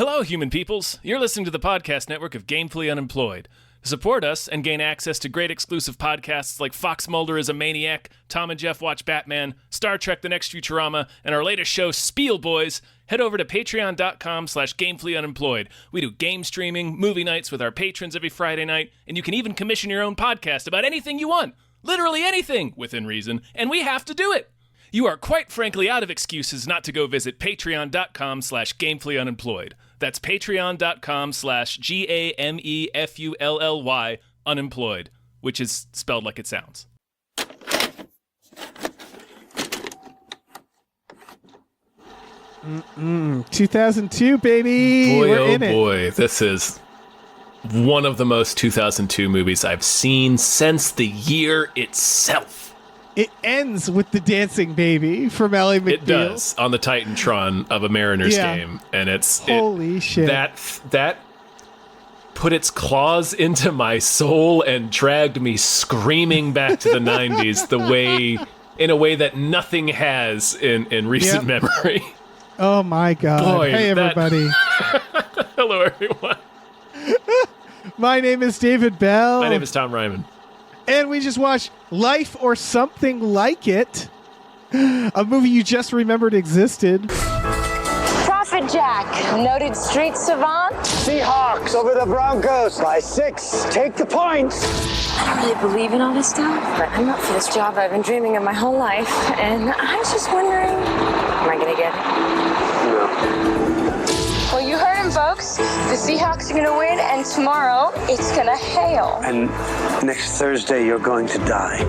Hello, human peoples. You're listening to the podcast network of Gamefully Unemployed. To support us and gain access to great exclusive podcasts like Fox Mulder is a Maniac, Tom and Jeff Watch Batman, Star Trek The Next Futurama, and our latest show, Spiel Boys, head over to patreon.com/gamefullyunemployed. We do game streaming, movie nights with our patrons every Friday night, and you can even commission your own podcast about anything you want. Literally anything, within reason, and we have to do it. You are quite frankly out of excuses not to go visit patreon.com/gamefullyunemployed. That's patreon.com/GAMEFULLY unemployed, which is spelled like it sounds. 2002, baby. Boy, We're oh in it. boy, this is one of the most 2002 movies I've seen since the year itself. It ends with the dancing baby from Ally McBeal. It does, on the Titantron of a Mariners game, and it's holy shit. That put its claws into my soul and dragged me screaming back to the 90s in a way that nothing has in recent memory. Oh my god. Boy, hey everybody. Hello everyone. My name is David Bell. My name is Tom Ryman. And we just watched Life or Something Like It, a movie you just remembered existed. Prophet Jack, noted street savant. Seahawks over the Broncos by 6. Take the points. I don't really believe in all this stuff, but I'm up for this job I've been dreaming of my whole life, and I was just wondering, am I gonna get it? No. Well, you heard him, folks. The Seahawks are gonna win, and tomorrow it's gonna hail. And next Thursday, you're going to die.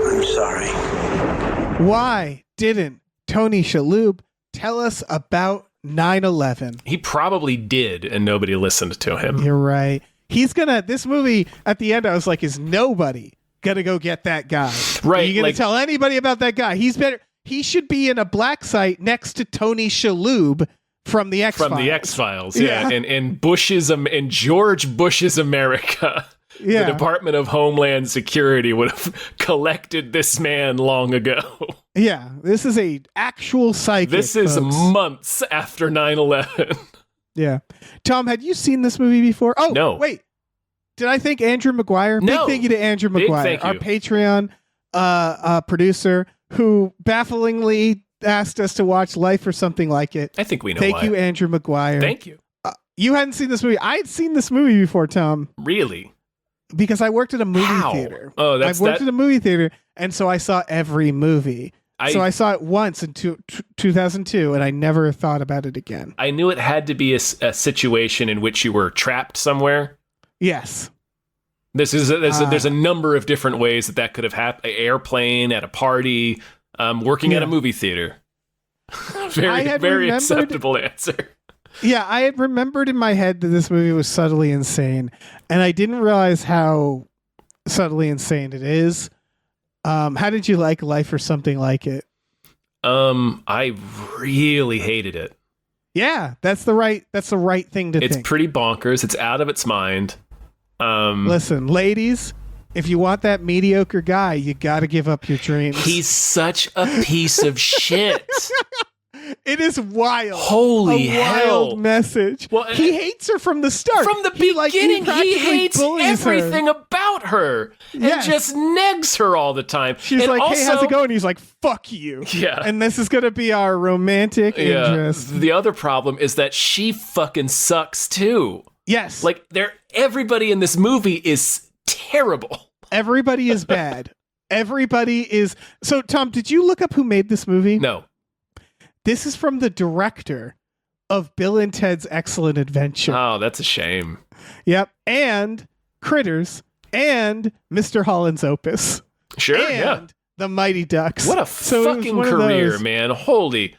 I'm sorry. Why didn't Tony Shalhoub tell us about 9/11? He probably did, and nobody listened to him. You're right. This movie, at the end, I was like, is nobody gonna go get that guy? Right. Are you gonna tell anybody about that guy? He should be in a black site next to Tony Shalhoub from the X-Files. From the X-Files, yeah. And George Bush's America, the Department of Homeland Security would have collected this man long ago. Yeah, this is a actual psychic. This is folks. months after 9/11. Yeah. Tom, had you seen this movie before? Oh, no. Wait. Did I thank Andrew McGuire? No. Big thank you to Andrew Big McGuire, thank you. our Patreon producer, who bafflingly asked us to watch Life or Something Like It. I think we know Thank why. you, Andrew McGuire. Thank you. You hadn't seen this movie. I had seen this movie before, Tom, Really? because I worked at a movie How? theater. Oh, I worked at a movie theater, and so I saw every movie. So I saw it once in 2002, and I never thought about it again. I knew it had to be a situation in which you were trapped somewhere. Yes. There's a number of different ways that could have happened. An airplane, at a party, working at a movie theater. Very acceptable answer. Yeah, I had remembered in my head that this movie was subtly insane, and I didn't realize how subtly insane it is. How did you like Life or Something Like It? I really hated it. Yeah, that's the right thing to think. It's pretty bonkers. It's out of its mind. Listen, ladies, if you want that mediocre guy, you got to give up your dreams. He's such a piece of shit. It is wild. Holy hell. Wild message. Well, he hates her from the start. From the beginning, he hates everything her. about her. Yes. And just negs her all the time. She's and like, also, hey, how's it going? He's like, fuck you. Yeah. And this is going to be our romantic interest. The other problem is that she fucking sucks too. Yes. Like, everybody in this movie is terrible. Everybody is bad. Everybody is. So, Tom, did you look up who made this movie? No. This is from the director of Bill and Ted's Excellent Adventure. Oh, that's a shame. Yep. And Critters and Mr. Holland's Opus. Sure, and The Mighty Ducks. What a fucking career, man. Holy.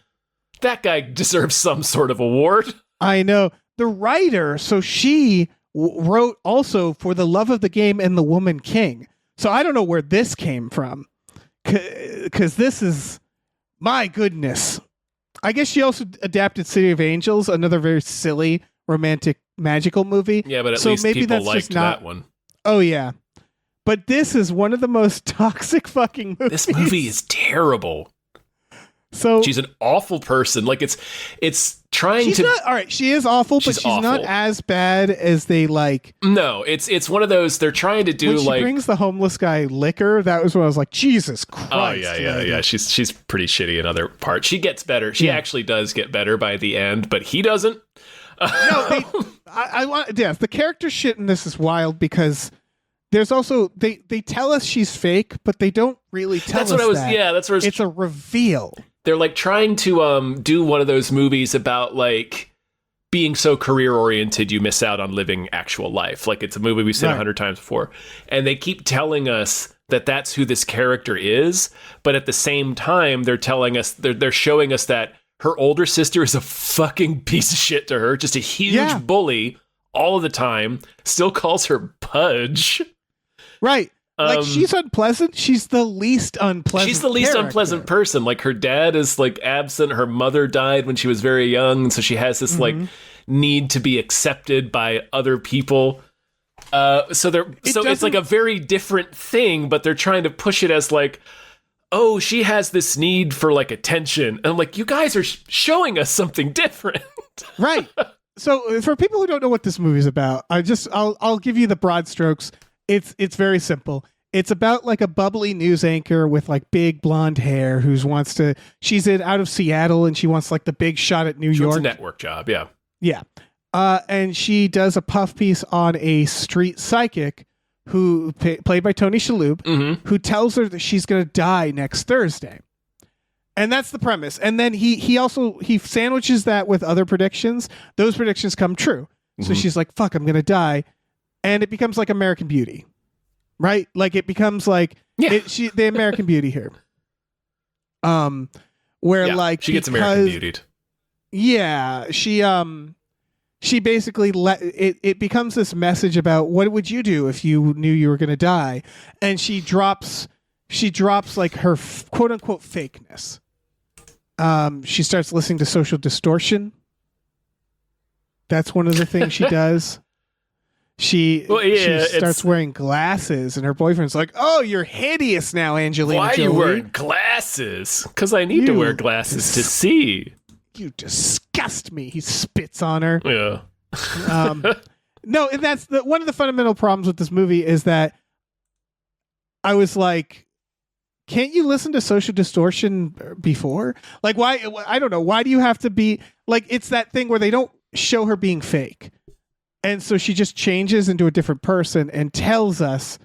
That guy deserves some sort of award. I know. The writer, so she wrote also for The Love of the Game and The Woman King. So I don't know where this came from. Because this is, my goodness. I guess she also adapted City of Angels, another very silly, romantic, magical movie. Yeah, but at least maybe people that's liked just not, that one. Oh, yeah. But this is one of the most toxic fucking movies. This movie is terrible. So she's an awful person. Like it's trying she's to. Not, all right, she is awful, but She's she's not awful. as bad as they like. No, it's one of those. They're trying to do When she like. brings the homeless guy liquor, that was when I was like, Jesus Christ. Oh yeah. She's pretty shitty in other parts. She gets better. She actually does get better by the end, but he doesn't. No, I want. Yes, the character shit in this is wild because there's also they tell us she's fake, but they don't really tell That's us what I was. that. Yeah, that's what I was. It's a reveal. They're like trying to do one of those movies about like being so career oriented you miss out on living actual life. Like it's a movie we've seen 100 times before, and they keep telling us that that's who this character is, but at the same time they're telling us they're showing us that her older sister is a fucking piece of shit to her, just a huge bully all of the time, still calls her Pudge. Right. Like she's unpleasant. She's the least unpleasant. She's the least character. unpleasant person. Like her dad is like absent. Her mother died when she was very young, and so she has this like need to be accepted by other people. So it's like a very different thing, but they're trying to push it as like, oh, she has this need for like attention, and I'm like, you guys are showing us something different. Right. So for people who don't know what this movie's about, I'll give you the broad strokes. It's very simple. It's about like a bubbly news anchor with like big blonde hair she's out of Seattle and she wants like the big shot at New She York. wants a network job, yeah. Yeah. And she does a puff piece on a street psychic who played by Tony Shalhoub, who tells her that she's going to die next Thursday. And that's the premise. And then he sandwiches that with other predictions. Those predictions come true. So she's like, fuck, I'm going to die. And it becomes like American Beauty, right? Like it becomes like the American Beauty here. Where like she gets American Beautied. Yeah, she basically it becomes this message about what would you do if you knew you were going to die, and she drops like her quote unquote fakeness. She starts listening to Social Distortion. That's one of the things she does. She starts wearing glasses, and her boyfriend's like, "Oh, you're hideous now, Angelina Why Jolie. are you wearing glasses? Because I need to wear glasses to see. You disgust me." He spits on her. Yeah. No, and that's one of the fundamental problems with this movie is that I was like, can't you listen to Social Distortion before? Like, why? I don't know. Why do you have to be like? It's that thing where they don't show her being fake. And so she just changes into a different person and tells us,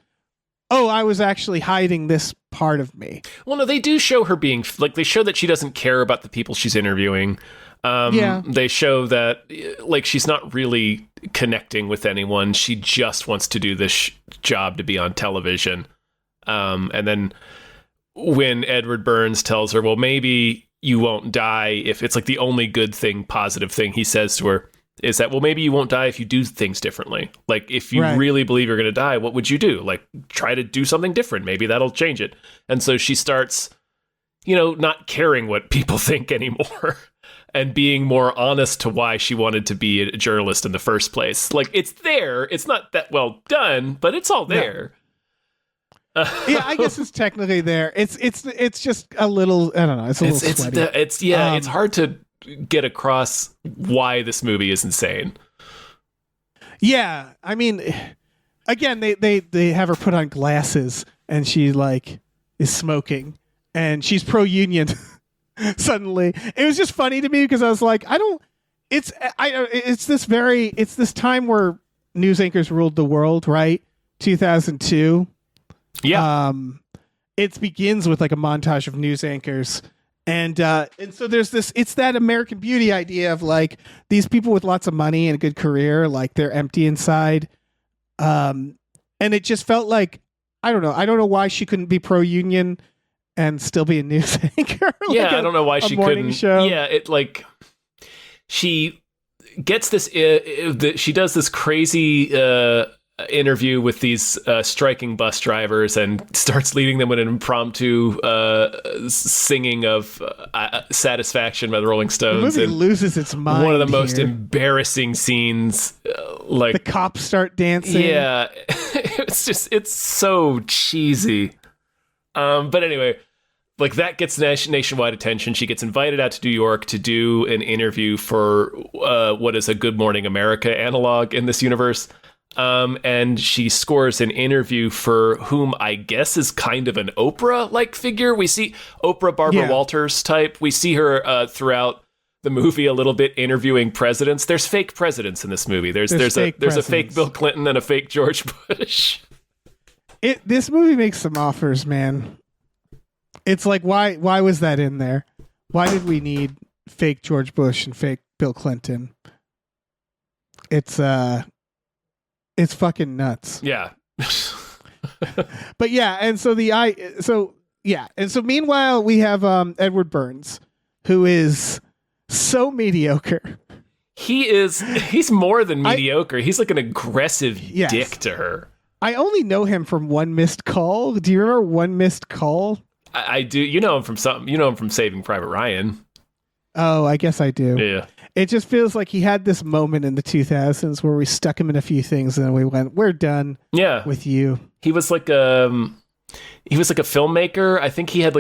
oh, I was actually hiding this part of me. Well, no, they do show her being like, they show that she doesn't care about the people she's interviewing. They show that like she's not really connecting with anyone. She just wants to do this job to be on television. And then when Edward Burns tells her, well, maybe you won't die if it's like the only good thing, positive thing he says to her is that, well, maybe you won't die if you do things differently. Like if you really believe you're going to die, what would you do? Like try to do something different. Maybe that'll change it. And so she starts, not caring what people think anymore and being more honest to why she wanted to be a journalist in the first place. Like it's there. It's not that well done, but it's all there. Yeah, I guess it's technically there. It's just a little, I don't know. It's a little sweaty. It's hard to get across why this movie is insane. Yeah, I mean, again, they have her put on glasses and she like is smoking and she's pro-union. Suddenly, it was just funny to me because I was like, it's this time where news anchors ruled the world, right? 2002. Yeah. It begins with like a montage of news anchors. And so there's it's that American Beauty idea of like these people with lots of money and a good career, like they're empty inside. And it just felt like, I don't know why she couldn't be pro-union and still be a news anchor. Yeah, I don't know why she couldn't. Show. Yeah, it like she gets this. She does this crazy interview with these striking bus drivers and starts leading them in an impromptu singing of Satisfaction by the Rolling Stones. The movie loses its mind. One of the most embarrassing scenes, like the cops start dancing. Yeah, it's so cheesy. But anyway, like that gets nationwide attention. She gets invited out to New York to do an interview for what is a Good Morning America analog in this universe. And she scores an interview for whom I guess is kind of an Oprah-like figure. We see Oprah, Barbara Walters type. We see her throughout the movie a little bit interviewing presidents. There's fake presidents in this movie. There's a fake Bill Clinton and a fake George Bush. This movie makes some offers, man. It's like, why was that in there? Why did we need fake George Bush and fake Bill Clinton? It's fucking nuts. Yeah. But yeah, and so meanwhile we have Edward Burns, who is so mediocre. He's more than mediocre. He's like an aggressive dick to her. I only know him from One Missed Call. Do you remember One Missed Call? I do. You know him from something. You know him from Saving Private Ryan. Oh, I guess I do. Yeah. It just feels like he had this moment in the 2000s where we stuck him in a few things and then we went, "We're done." With you. He was like a filmmaker. I think he had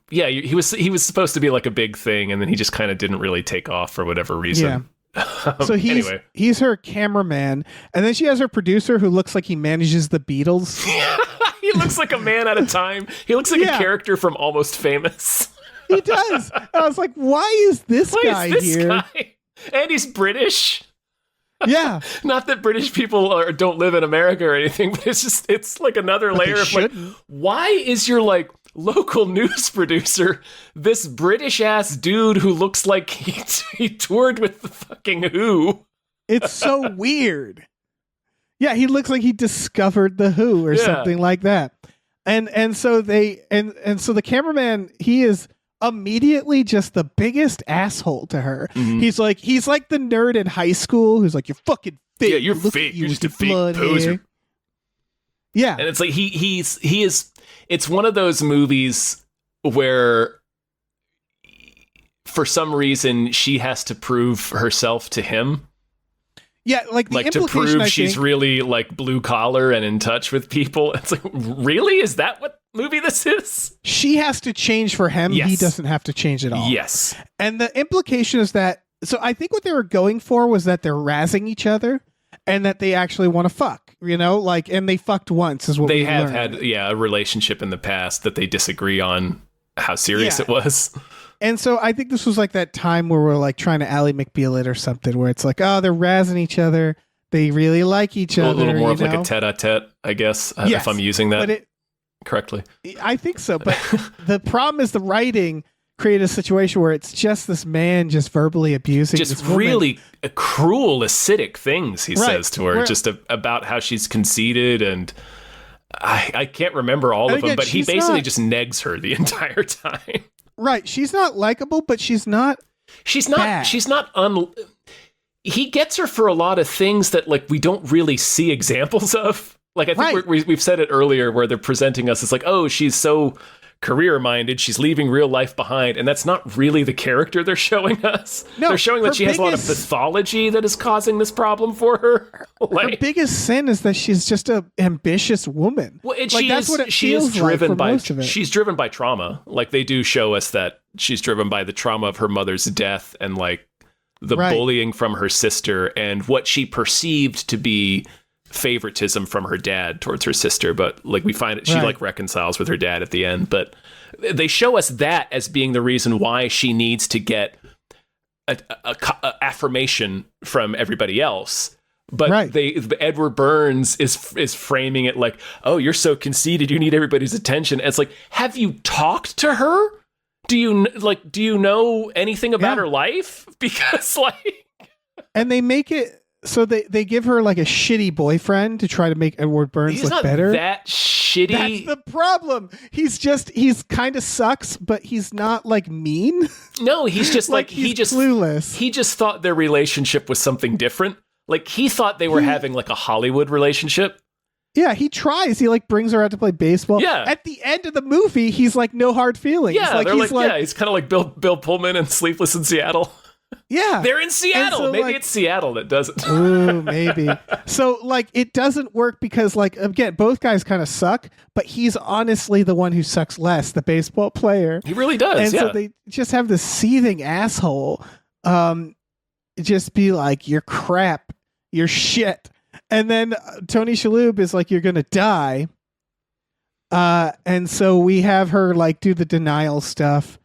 he was supposed to be like a big thing, and then he just kind of didn't really take off for whatever reason. Yeah. So he's her cameraman, and then she has her producer who looks like he manages the Beatles. He looks like a man at a time. He looks like a character from Almost Famous. He does. I was like, why is this guy here? And he's British. Yeah. Not that British people don't live in America or anything, but it's like another layer of like, why is your like local news producer this British ass dude who looks like he toured with the fucking Who? It's so weird. Yeah, he looks like he discovered the Who or something like that. And so the cameraman, he is immediately just the biggest asshole to her. Mm-hmm. He's like the nerd in high school who's like, "You're fucking fake. Yeah, you're fake. You're just a fake poser." Hair. Yeah. And it's like he is it's one of those movies where for some reason she has to prove herself to him. Yeah, like the to prove she's really like blue collar and in touch with people. It's like, really? Is that what movie this is? She has to change for him. Yes. He doesn't have to change at all. Yes. And the implication is that, so I think what they were going for was that they're razzing each other and that they actually want to fuck, and they fucked once is what they have learned. Had a relationship in the past that they disagree on how serious it was. And so I think this was like that time where we're like trying to Ally McBeal it or something, where it's like, oh, they're razzing each other. They really like each other. A little more of like a tete-a-tete, I guess, if I'm using that correctly. I think so. But the problem is the writing created a situation where it's just this man just verbally abusing just this woman. Really cruel, acidic things he says to her, just about how she's conceited. And I can't remember all of them, but he basically just negs her the entire time. Right. She's not likable, but she's not bad. She's not he gets her for a lot of things that like we don't really see examples of. Like I think we've said it earlier where they're presenting us as like, oh, she's so career minded, she's leaving real life behind, and that's not really the character they're showing us. No, they're showing that she has a lot of pathology that is causing this problem for her. Her biggest sin is that she's just an ambitious woman. Well, she's driven by trauma. Like they do show us that she's driven by the trauma of her mother's death and like the bullying from her sister and what she perceived to be favoritism from her dad towards her sister, but like we find it, she like reconciles with her dad at the end. But they show us that as being the reason why she needs to get a affirmation from everybody else. But Edward Burns is framing it like, oh, you're so conceited, you need everybody's attention. And it's like, have you talked to her? Do you know anything about her life? Because like, and they make it. So they give her like a shitty boyfriend to try to make Edward Burns look better. That shitty. That's the problem. He's kind of sucks, but he's not like mean. No, he's just like he's clueless. He just thought their relationship was something different. Like he thought they were having like a Hollywood relationship. Yeah, he tries. He like brings her out to play baseball. Yeah. At the end of the movie, he's like no hard feelings. Yeah, he's kind of like Bill Pullman in Sleepless in Seattle. Yeah. They're in Seattle. so, Maybe like- it's Seattle that does it. Ooh, maybe. So, like, it doesn't work because, like, again, both guys kind of suck, but he's honestly the one who sucks less, the baseball player. He really does, And yeah. so they just have this seething asshole just be like, you're crap, you're shit. And then Tony Shalhoub is like, you're going to die. And so we have her, like, do the denial stuff.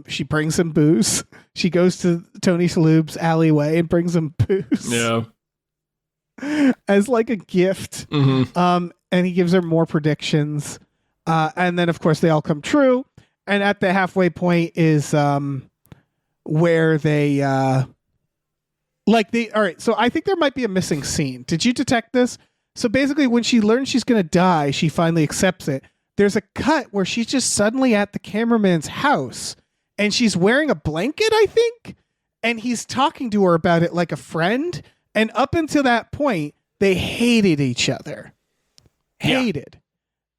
She brings him booze. She goes to Tony Shalhoub's alleyway and brings him booze. Yeah. As like a gift. Mm-hmm. And he gives her more predictions. And then of course they all come true. And at the halfway point is where they all right, so I think there might be a missing scene. Did you detect this? So basically when she learns she's gonna die, she finally accepts it. There's a cut where she's just suddenly at the cameraman's house and she's wearing a blanket, I think, and he's talking to her about it like a friend. And up until that point, they hated each other. Hated.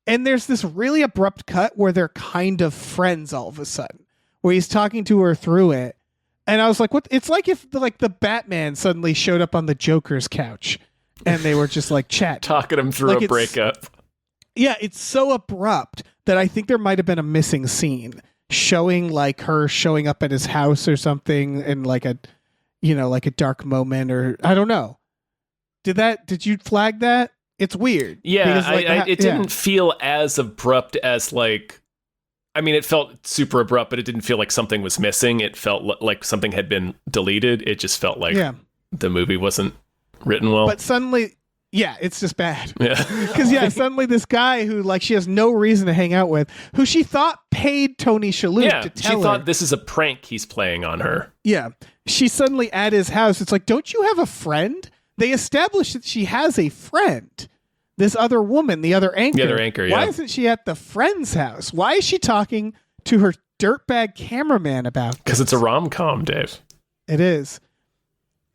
And there's this really abrupt cut where they're kind of friends all of a sudden, where he's talking to her through it. And I was like, what? It's like if the Batman suddenly showed up on the Joker's couch and they were just like chatting. Talking him through Like, a it's- breakup. Yeah, it's so abrupt that I think there might have been a missing scene showing like her showing up at his house or something in like a, like a dark moment, or I don't know. Did you flag that? It's weird. Yeah, Because, like, it didn't feel as abrupt as like, I mean, it felt super abrupt, but it didn't feel like something was missing. It felt like something had been deleted. It just felt like the movie wasn't written well. But suddenly, yeah, it's just bad. Yeah. Because suddenly this guy who like she has no reason to hang out with, who she thought paid Tony Shalhoub to tell she her. thought this is a prank he's playing on her. Yeah. She's suddenly at his house. It's like, don't you have a friend? They established that she has a friend. This other woman, the other anchor. The other anchor, Why yeah. isn't she at the friend's house? Why is she talking to her dirtbag cameraman about Because it's a rom-com, Dave. it is.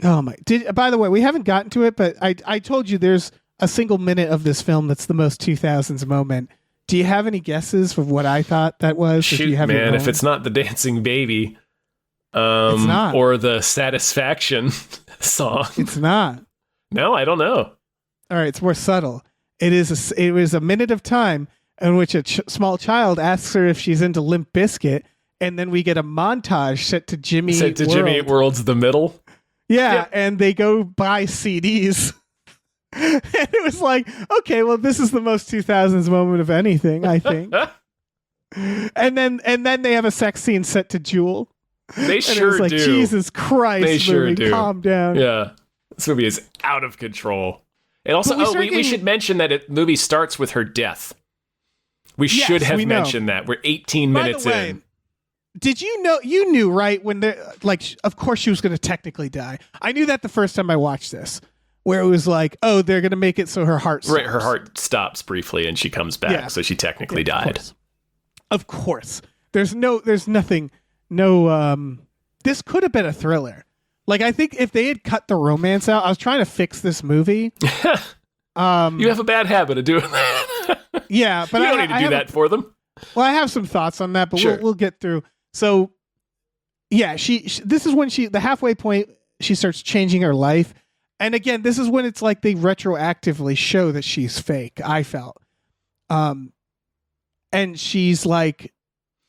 Oh my! By the way, we haven't gotten to it, but I told you there's a single minute of this film that's the most 2000s moment. Do you have any guesses of what I thought that was? Shoot, you have your man, if own? it's not the Dancing Baby, It's not. or the Satisfaction song. It's not. No, I don't know. All right, it's more subtle. It was a minute of time in which a small child asks her if she's into Limp Bizkit, and then we get a montage set to Jimmy. Said to World. Jimmy Eat World's The Middle. Yeah, Yeah. and they go buy CDs. And it was like, okay, well, this is the most 2000s moment of anything, I think. and then they have a sex scene set to Jewel. They And sure it was like, do. Jesus Christ, They sure movie, do. calm down. Yeah, this movie is out of control. It also, But we we should mention that the movie starts with her death. We Yes, should have we know. mentioned that. We're 18 By minutes the way, in. did you know? You knew, right? When they're like, of course she was going to technically die. I knew that the first time I watched this, where it was like, oh, they're going to make it so her heart stops. Right, her heart stops briefly and she comes back, Yeah. so she technically Of died. course. Of course. There's nothing, this could have been a thriller. Like, I think if they had cut the romance out, I was trying to fix this movie. You have a bad habit of doing that. Yeah, but you don't I need to do have that for them. Well, I have some thoughts on that, but Sure. we'll get through. So, yeah, she this is when the halfway point, she starts changing her life. And again, this is when it's like they retroactively show that she's fake, I felt. And she's like,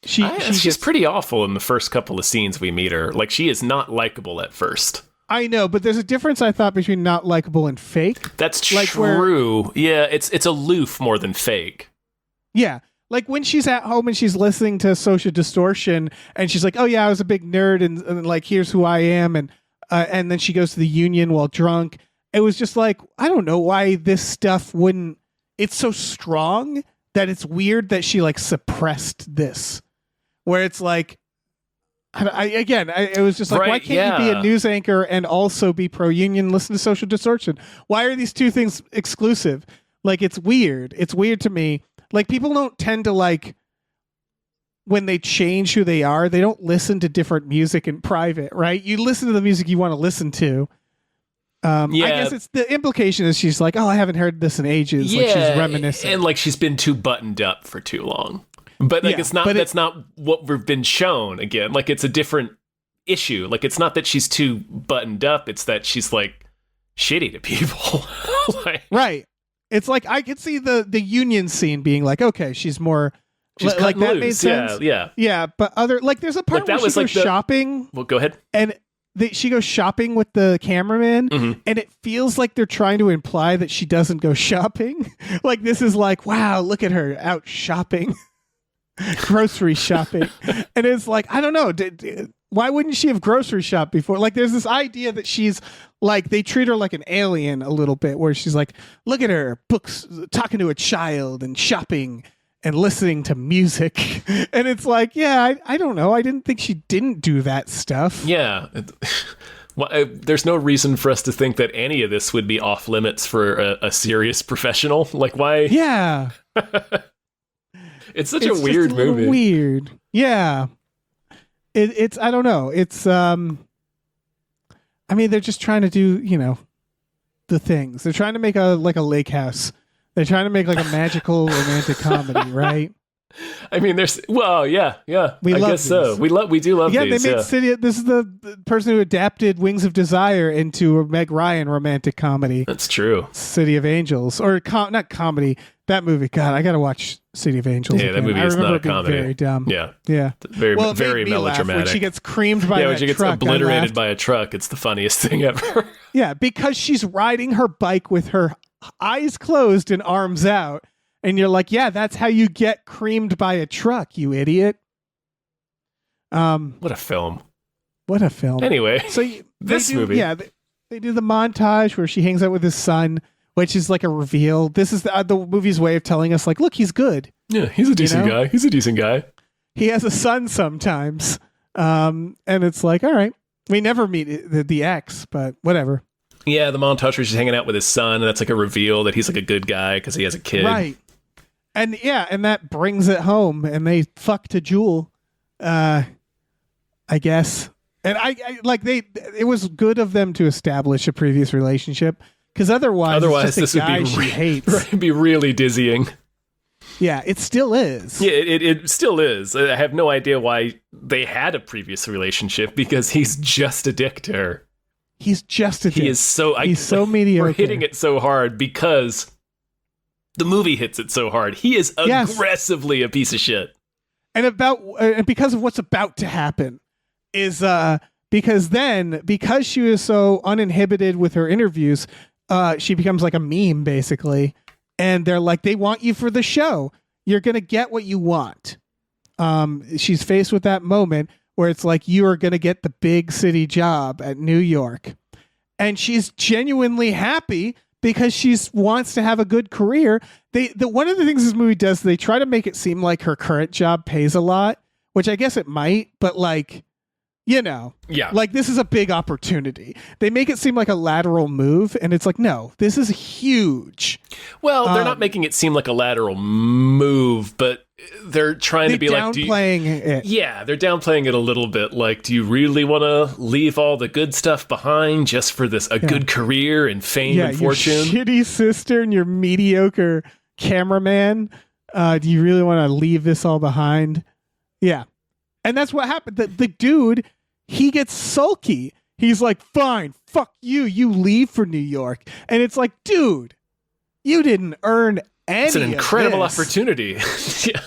She's gets- pretty awful in the first couple of scenes we meet her. Like, she is not likable at first. I know, but there's a difference, I thought, between not likable and fake. That's Like where- true. Yeah, it's aloof more than fake. Yeah. Like when she's at home and she's listening to Social Distortion and she's like, oh yeah, I was a big nerd and like, here's who I am. And then she goes to the Union while drunk. It was just like, I don't know why this stuff wouldn't, it's so strong that it's weird that she like suppressed this, where it's like, it was just like, Right, why can't you be yeah. a news anchor and also be pro-union, listen to Social Distortion? Why are these two things exclusive? Like, it's weird. It's weird to me. Like, people don't tend to, like, when they change who they are, they don't listen to different music in private, right? You listen to the music you want to listen to. I Yeah. guess it's the implication is she's like, oh, I haven't heard this in ages. Like, she's reminiscing. and like she's been too buttoned up for too long. But like Yeah, it's not. but That's not what we've been shown. Again, like it's a different issue. Like, it's not that she's too buttoned up. It's that she's like shitty to people. Like, Right. It's like I could see the union scene being like, okay, she's more she's like cutting that loose. made sense. Yeah. Yeah, but other like there's a part Like, that where she was goes like the- shopping Well, go ahead. and she goes shopping with the cameraman, Mhm. and it feels like they're trying to imply that she doesn't go shopping. Like this is like, wow, look at her out shopping, grocery shopping, and it's like I don't know. Why wouldn't she have grocery shopped before? Like there's this idea that she's like they treat her like an alien a little bit, where she's like, look at her books, talking to a child and shopping and listening to music. And it's like, yeah, I don't know. I didn't think she didn't do that stuff. Yeah. Well, there's no reason for us to think that any of this would be off limits for a serious professional. Like, why? Yeah. It's such It's a weird just little movie. Weird. Yeah. It's I don't know. It's I mean, they're just trying to do, the things. They're trying to make a lake house. They're trying to make like a magical romantic comedy, right? I mean, there's yeah. We I love guess so. these. We do love Yeah, these. they made Yeah. City. This is the person who adapted Wings of Desire into a Meg Ryan romantic comedy, That's true. City of Angels, or not comedy. That movie, God, I gotta watch City of Angels. Yeah, that again. movie I is remember not a it being comedy. Very dumb. Yeah, Yeah. very Well, it very made me laugh melodramatic. when she gets creamed by yeah, when that she gets truck. I obliterated laughed. by a truck, it's the funniest thing ever. Yeah, because she's riding her bike with her eyes closed and arms out, and you're like, yeah, that's how you get creamed by a truck, you idiot. What a film. What a film. Anyway, So this movie. yeah, they do the montage where she hangs out with his son, which is like a reveal. This is the movie's way of telling us, like, look, he's good. yeah, he's a decent know? guy. He's a decent guy. He has a son sometimes, and it's like, all right, we never meet the ex, but whatever. Yeah, the montage where she's hanging out with his son, and that's like a reveal that he's like a good guy because he has a kid. Right. And yeah, and that brings it home, and they fuck to Jewel, I guess. And I like it was good of them to establish a previous relationship, because otherwise it's this just a would guy be she hates. it'd be really dizzying. Yeah, it still is. Yeah, it still is. I have no idea why they had a previous relationship because he's just a dick to her. He's just a dick. He is so. He's so mediocre. We're hitting it so hard because the movie hits it so hard. He is Yes. aggressively a piece of shit. And because of what's about to happen is because she was so uninhibited with her interviews, she becomes like a meme basically, and they're like, they want you for the show, you're gonna get what you want. She's faced with that moment where it's like, you are gonna get the big city job at New York, and she's genuinely happy because she wants to have a good career. One of the things this movie does, they try to make it seem like her current job pays a lot, which I guess it might, but like, Yeah. like this is a big opportunity. They make it seem like a lateral move, and it's like, no, this is huge. Well, they're not making it seem like a lateral move, but they're trying They're to be like, downplaying it. yeah, they're downplaying it a little bit. Like, do you really want to leave all the good stuff behind just for a good career and fame Yeah, and your fortune? shitty sister and your mediocre cameraman. Do you really want to leave this all behind? Yeah. And that's what happened. The dude, he gets sulky. He's like, fine, fuck you. You leave for New York. And it's like, dude, you didn't earn any It's an incredible of this. opportunity. Yeah.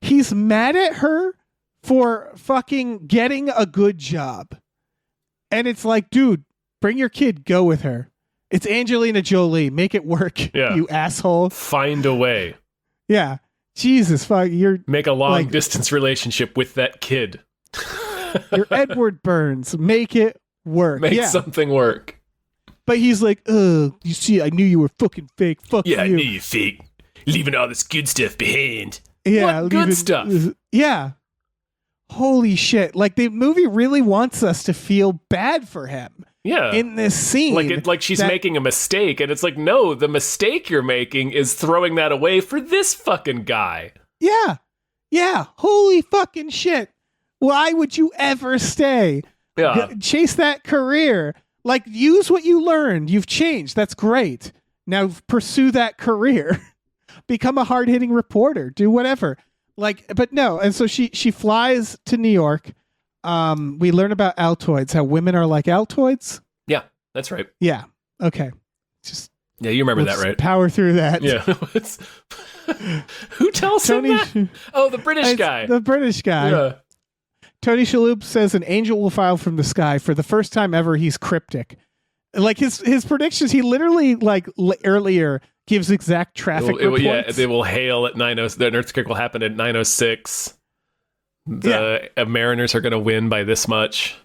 He's mad at her for fucking getting a good job. And it's like, dude, bring your kid, go with her. It's Angelina Jolie. Make it work, Yeah. you asshole. Find a way. Yeah. Jesus, fuck, you're Make a long Like- distance relationship with that kid. Edward Burns. Make it work. Make yeah. something work. But he's like, you see, I knew you were fucking fake. Fuck Yeah, I you. knew you fake. Leaving all this good stuff behind. Yeah, What good leave it- stuff? Yeah. Holy shit. Like the movie really wants us to feel bad for him Yeah. in this scene. like she's that- making a mistake, and it's like, no, the mistake you're making is throwing that away for this fucking guy. Yeah. Yeah. Holy fucking shit. Why would you ever stay? Yeah. Chase that career. Like, use what you learned. You've changed. That's great. Now pursue that career. Become a hard-hitting reporter. Do whatever. Like, but no. And so she flies to New York. we learn about Altoids, how women are like Altoids. Yeah, that's right. Yeah. Okay. Just Yeah, you remember let's that, right? Power through that. Yeah. Who tells him that? Oh, the British It's guy. The British guy. Yeah. Tony Shalhoub says an angel will fall from the sky. For the first time ever, he's cryptic. Like his predictions, he literally earlier gives exact traffic reports. Yeah, they will hail at 9:06. The earthquake will happen at 9:06. The Mariners are going to win by this much.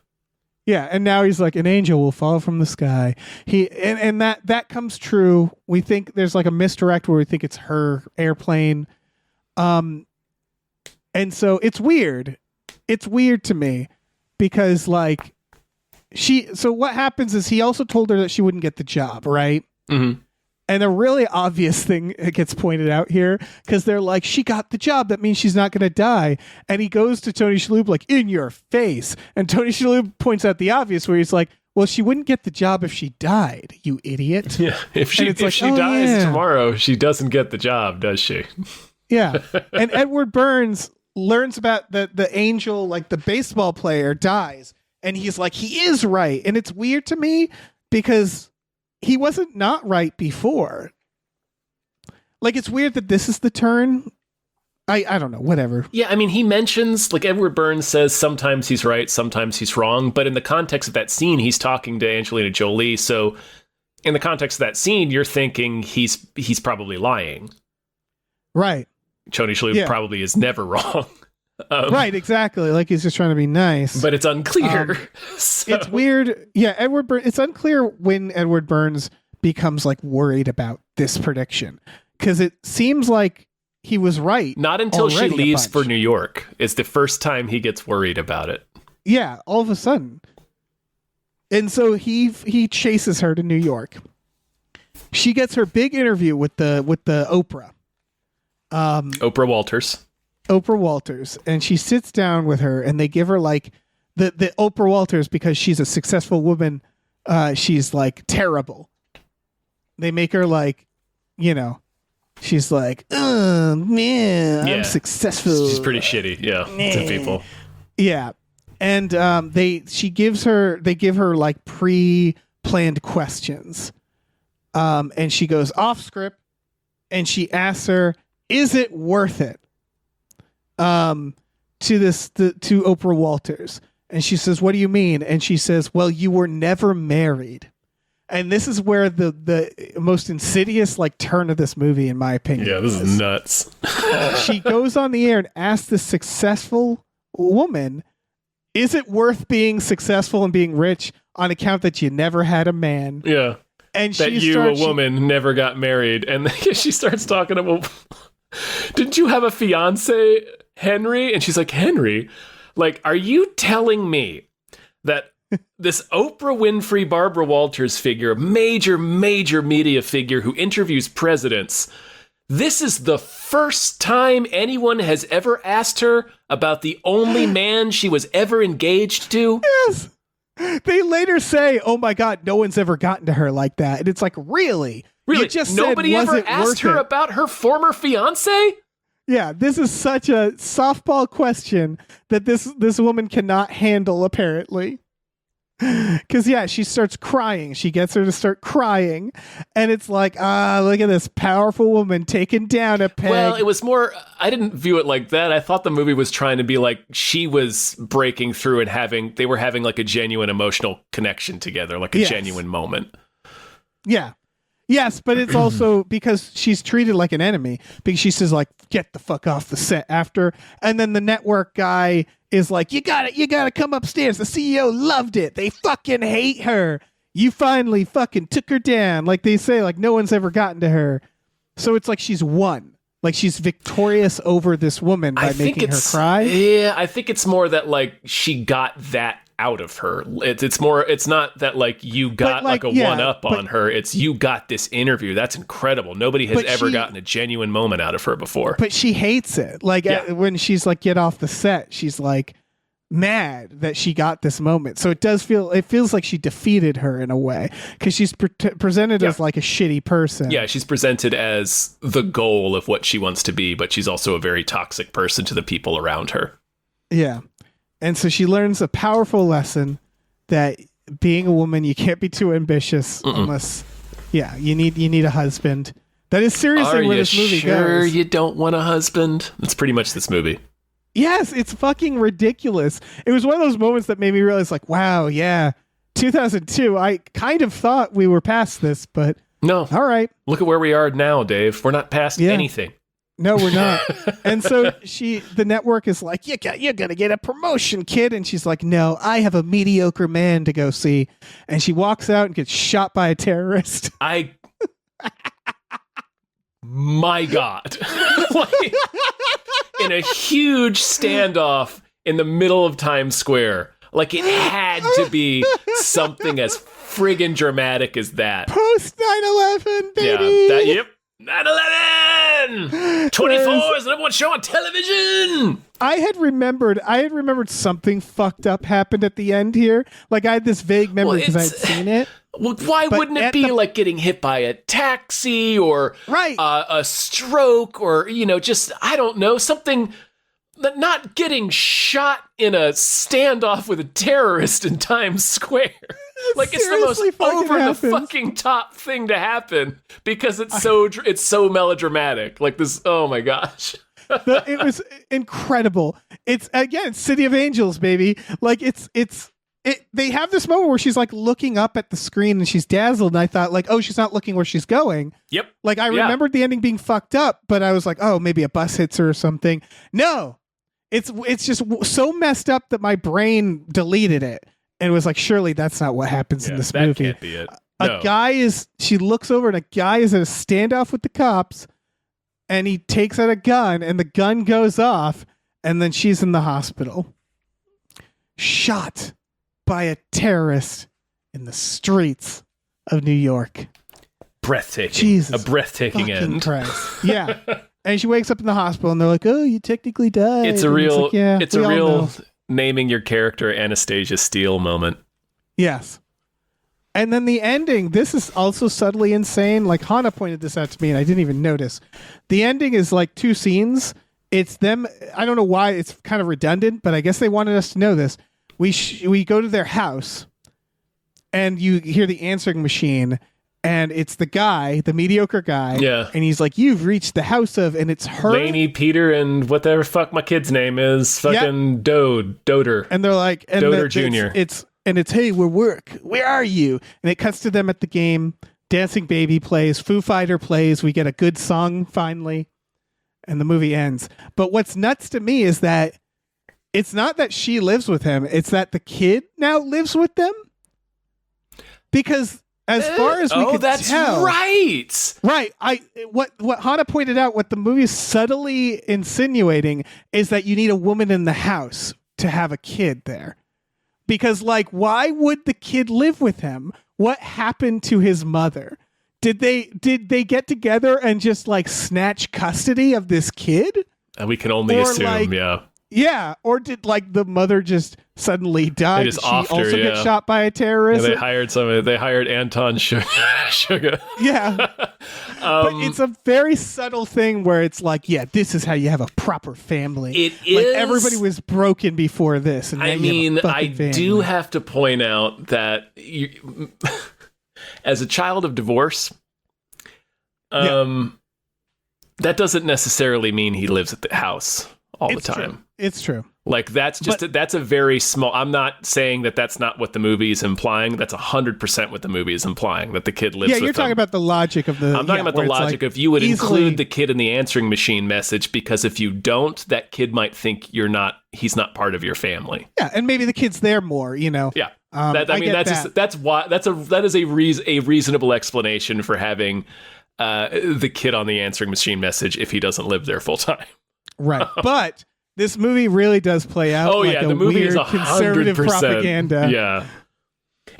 Yeah, and now he's like, an angel will fall from the sky. And that comes true. We think there's like a misdirect where we think it's her airplane. And so it's weird. It's weird to me because like so what happens is he also told her that she wouldn't get the job, right? Mm-hmm. And a really obvious thing gets pointed out here because they're like, she got the job. That means she's not going to die. And he goes to Tony Shalhoub like, in your face. And Tony Shalhoub points out the obvious where he's like, well, she wouldn't get the job if she died, you idiot. Yeah, if she dies tomorrow, she doesn't get the job, does she? Yeah. And Edward Burns learns about the angel, like the baseball player dies. And he's like, he is right. And it's weird to me because he wasn't not right before. Like, it's weird that this is the turn. I don't know, whatever. Yeah, I mean, he mentions, like Edward Burns says, sometimes he's right, sometimes he's wrong. But in the context of that scene, he's talking to Angelina Jolie. So in the context of that scene, you're thinking he's probably lying. Right. Tony Shalhoub probably is never wrong. Right, exactly. Like he's just trying to be nice. But it's unclear. So. It's weird. Yeah, it's unclear when Edward Burns becomes like worried about this prediction. Because it seems like he was right. Not until she leaves for New York. It's the first time he gets worried about it. Yeah, all of a sudden. And so he chases her to New York. She gets her big interview with the Oprah. Oprah Walters. Oprah Walters, and she sits down with her, and they give her like the Oprah Walters because she's a successful woman. She's like terrible. They make her like, she's like, oh man, I'm successful. She's pretty shitty, to people. Yeah, and they give her like pre-planned questions, and she goes off script, and she asks her, "Is it worth it?" To Oprah Walters. And she says, what do you mean? And she says, well, you were never married. And this is where the most insidious like turn of this movie, in my opinion. Yeah, this is nuts. She goes on the air and asks this successful woman, is it worth being successful and being rich on account that you never had a man? Yeah. And that a woman, never got married. And she starts talking about, didn't you have a fiance, Henry? And she's like, Henry? Like, are you telling me that this Oprah Winfrey, Barbara Walters figure, major media figure who interviews presidents, this is the first time anyone has ever asked her about the only man she was ever engaged to? Yes. They later say, oh my God, no one's ever gotten to her like that. And it's like, really? Really? You just nobody said, ever asked her about her former fiance? Yeah, this is such a softball question that this woman cannot handle, apparently. Because, she starts crying. She gets her to start crying. And it's like, look at this powerful woman taken down a peg. Well, it was more, I didn't view it like that. I thought the movie was trying to be like, she was breaking through and they were having like a genuine emotional connection together, like a genuine moment. Yeah. Yes, but it's also because she's treated like an enemy because she says like, get the fuck off the set after. And then the network guy is like, you gotta come upstairs. The CEO loved it. They fucking hate her. You finally fucking took her down. Like they say, like no one's ever gotten to her. So it's like she's won. Like she's victorious over this woman by making her cry. Yeah, I think it's more that like she got that out of her. It's not that like you got like a one up on her. It's you got this interview. That's incredible. Nobody has ever gotten a genuine moment out of her before. But she hates it. Like when she's like, get off the set, she's like mad that she got this moment. So it feels like she defeated her in a way because she's presented as like a shitty person. Yeah, she's presented as the goal of what she wants to be, but she's also a very toxic person to the people around her. Yeah. And so she learns a powerful lesson that being a woman, you can't be too ambitious unless, you need a husband. That is seriously where this movie goes. Are you sure you don't want a husband? That's pretty much this movie. Yes, it's fucking ridiculous. It was one of those moments that made me realize, like, wow, yeah, 2002. I kind of thought we were past this, but no. All right. Look at where we are now, Dave. We're not past anything. No, we're not. And so the network is like, you're gonna get a promotion, kid. And she's like, no, I have a mediocre man to go see. And she walks out and gets shot by a terrorist. My God. Like, in a huge standoff in the middle of Times Square. Like, it had to be something as friggin' dramatic as that. Post 9/11, baby. Yeah, 9/11! 24 is the number one show on television! I had remembered something fucked up happened at the end here. Like, I had this vague memory because I had seen it. Well, why wouldn't it be like getting hit by a taxi or a stroke or, just, I don't know, something, not getting shot in a standoff with a terrorist in Times Square. Like, it's the most over the fucking top thing to happen because it's so melodramatic. Like this, oh my gosh. It was incredible. It's, again, City of Angels, baby. Like, they have this moment where she's like looking up at the screen and she's dazzled, and I thought, like, oh, she's not looking where she's going. Yep. Like, I remembered the ending being fucked up, but I was like, oh, maybe a bus hits her or something. No, it's just so messed up that my brain deleted it and was like, surely that's not what happens in this movie. That can't be it. No. She looks over and a guy is at a standoff with the cops, and he takes out a gun and the gun goes off, and then she's in the hospital, shot by a terrorist in the streets of New York. Breathtaking. Jesus. A breathtaking end. Christ. Yeah. And she wakes up in the hospital and they're like, oh, you technically died. It's a real, naming your character Anastasia Steele moment. Yes. And then the ending, this is also subtly insane. Like, Hannah pointed this out to me and I didn't even notice. The ending is like two scenes. It's them. I don't know why it's kind of redundant, but I guess they wanted us to know this. We go to their house and you hear the answering machine and it's the guy, the mediocre guy. Yeah. And he's like, you've reached the house of, and it's her. Lainey, Peter, and whatever fuck my kid's name is. Fucking Doder. And they're like, and Doder Jr. It's, hey, where are you? And it cuts to them at the game. Dancing Baby plays, Foo Fighter plays. We get a good song finally. And the movie ends. But what's nuts to me is that it's not that she lives with him. It's that the kid now lives with them. Because as far as we can that's tell, right. What Hannah pointed out, what the movie is subtly insinuating is that you need a woman in the house to have a kid there. Because, like, why would the kid live with him? What happened to his mother? Did they get together and just like snatch custody of this kid? And we can only assume, Yeah, or did like the mother just suddenly die? Did she also get shot by a terrorist? Yeah, they hired Anton Sugar. Yeah. But it's a very subtle thing where it's like, yeah, this is how you have a proper family. It like, is. Everybody was broken before this. And I do have to point out that as a child of divorce, that doesn't necessarily mean he lives at the house all the time. True. It's true. Like, that's just that's a very small. I'm not saying that that's not what the movie is implying. That's 100% what the movie is implying, that the kid lives with them. Yeah, you're talking about the logic of the. I'm talking about the logic of you would include the kid in the answering machine message, because if you don't, that kid might think he's not part of your family. Yeah, and maybe the kid's there more, Yeah. That is a reasonable explanation for having the kid on the answering machine message if he doesn't live there full time. Right, but this movie really does play out. The movie is 100% conservative propaganda. Yeah.